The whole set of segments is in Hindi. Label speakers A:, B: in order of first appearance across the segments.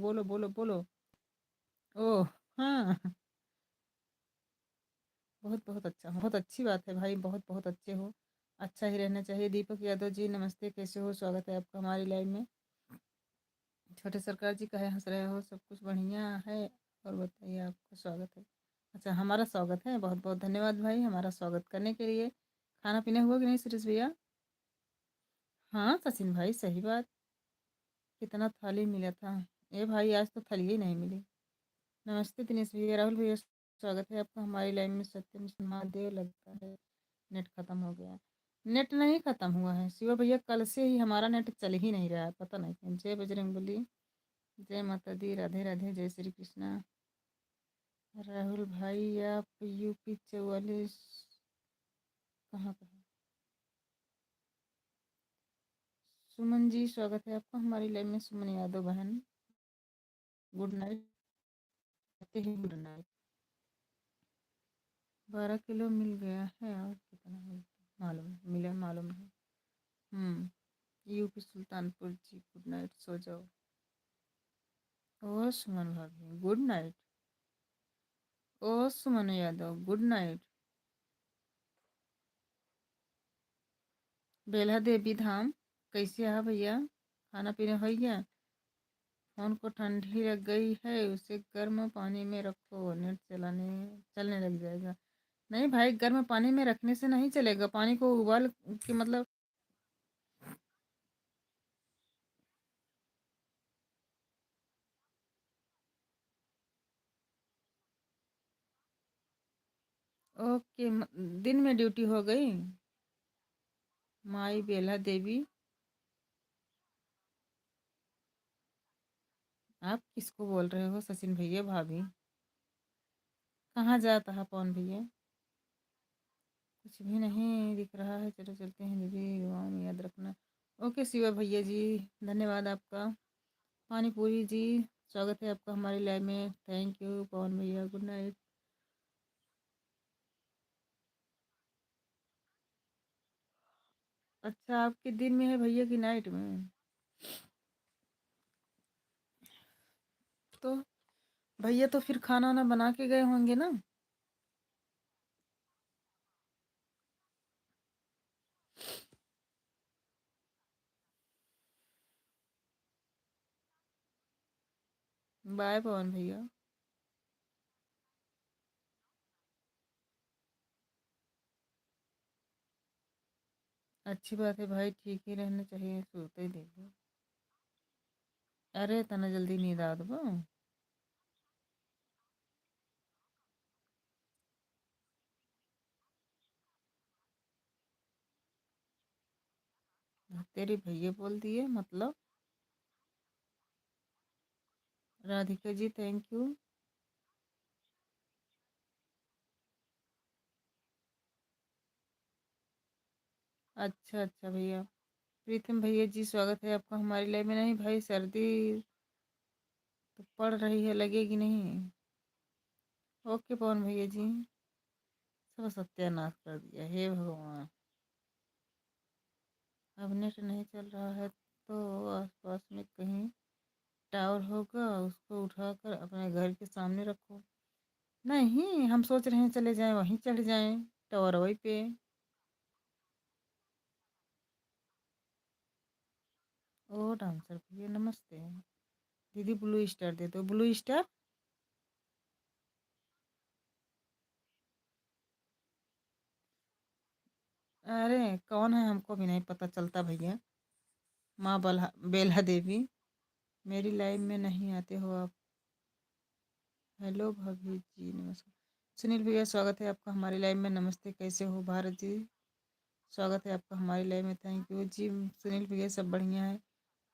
A: बोलो बोलो बोलो। ओह! हाँ, बहुत बहुत अच्छा, बहुत अच्छी बात है भाई, बहुत बहुत अच्छे हो। अच्छा ही रहना चाहिए। दीपक यादव जी नमस्ते, कैसे हो? स्वागत है आपका हमारी लाइव में। छोटे सरकार जी काहे हँस रहे हो? सब कुछ बढ़िया है। और बताइए, आपका स्वागत है। अच्छा, हमारा स्वागत है, बहुत बहुत धन्यवाद भाई हमारा स्वागत करने के लिए। खाना पीना हुआ कि नहीं सुरेश भैया? हाँ सचिन भाई, सही बात। कितना थाली मिला था? ए भाई, आज तो थाली ही नहीं मिली। नमस्ते दिनेश भैया, राहुल भैया, स्वागत है आपका हमारी लाइन में। सत्यम महादेव, लगता है नेट खत्म हो गया। नेट नहीं खत्म हुआ है शिवा भैया, कल से ही हमारा नेट चल ही नहीं रहा है, पता नहीं क्यों। जय बजरंगबली, जय माता दी, राधे राधे, जय श्री कृष्णा। राहुल भाई, आप यूपी 44 कहाँ पर है? सुमन जी, स्वागत है आपका हमारी लाइन में। सुमन यादव बहन, गुड नाइट। कहते ही गुड नाइट। 12 किलो मिल गया है, और कितना मालूम मिला, मालूम है। यूपी सुल्तानपुर जी, गुड नाइट, सो जाओ। ओ सुमन भाभी, गुड नाइट। ओ सुमन यादव, गुड नाइट। बेल्हा देवी धाम, कैसे है भैया? खाना पीना हो गया? फोन को ठंडी लग गई है, उसे गर्म पानी में रखो, नेट चलाने चलने लग जाएगा। नहीं भाई, गर्म पानी में रखने से नहीं चलेगा, पानी को उबाल के मतलब। ओके, दिन में ड्यूटी हो गई। माई बेल्हा देवी, आप किसको बोल रहे हो? सचिन भैया, भाभी? कहाँ जाता है पवन भैया? कुछ भी नहीं दिख रहा है, चलो चलते हैं दीदी, दुआओं में याद रखना। ओके शिवा भैया जी, धन्यवाद आपका। पानी पूरी जी, स्वागत है आपका हमारी लाइव में, थैंक यू पवन भैया, गुड नाइट। अच्छा, आपके दिन में है भैया की नाइट में? तो भैया तो फिर खाना वाना बना के गए होंगे ना? बाय पवन भैया। अच्छी बात है भाई, ठीक ही रहना चाहिए, सोते ही देखो। अरे तना जल्दी नींद आ दबो। तेरी भैया बोल दिए मतलब। Radhika ji, thank you. अच्छा अच्छा भैया। प्रीतम भैया जी, स्वागत है आपका हमारी लाइव में। नहीं भाई, सर्दी तो पड़ रही है, लगेगी नहीं। ओके पवन भैया जी, सब सत्यानाश कर दिया, हे भगवान। अब नेट नहीं चल रहा है तो आसपास में कहीं टावर होगा, उसको उठाकर अपने घर के सामने रखो। नहीं, हम सोच रहे हैं चले जाएं, वहीं चढ़ जाएं, टावर वहीं पे। ओ डांसर भैया, नमस्ते। दीदी ब्लू स्टार दे दो, ब्लू स्टार। अरे कौन है, हमको भी नहीं पता चलता भैया। माँ बेल्हा देवी, मेरी लाइव में नहीं आते हो आप? हेलो भाभी जी, नमस्कार। सुनील भैया, स्वागत है आपका हमारी लाइव में, नमस्ते, कैसे हो? भारत जी, स्वागत है आपका हमारी लाइव में, थैंक यू जी। सुनील भैया, सब बढ़िया है।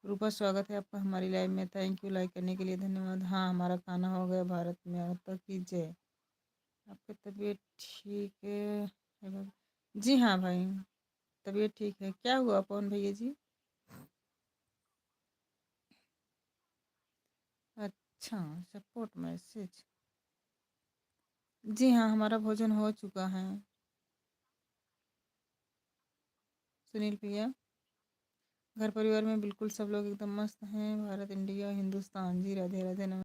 A: रूपा, स्वागत है आपका हमारी लाइव में, थैंक यू लाइक करने के लिए, धन्यवाद। हाँ, हमारा खाना हो गया, भारत में आता कीजिए। आपकी तबीयत ठीक है जी? हाँ भाई, तबीयत ठीक है। क्या हुआ पवन भैया जी? अच्छा, सपोर्ट मैसेज। जी हाँ, हमारा भोजन हो चुका है। सुनील भैया, घर परिवार में बिल्कुल सब लोग एकदम मस्त हैं। भारत, इंडिया, हिंदुस्तान जी, राधे राधे, नमस्ते।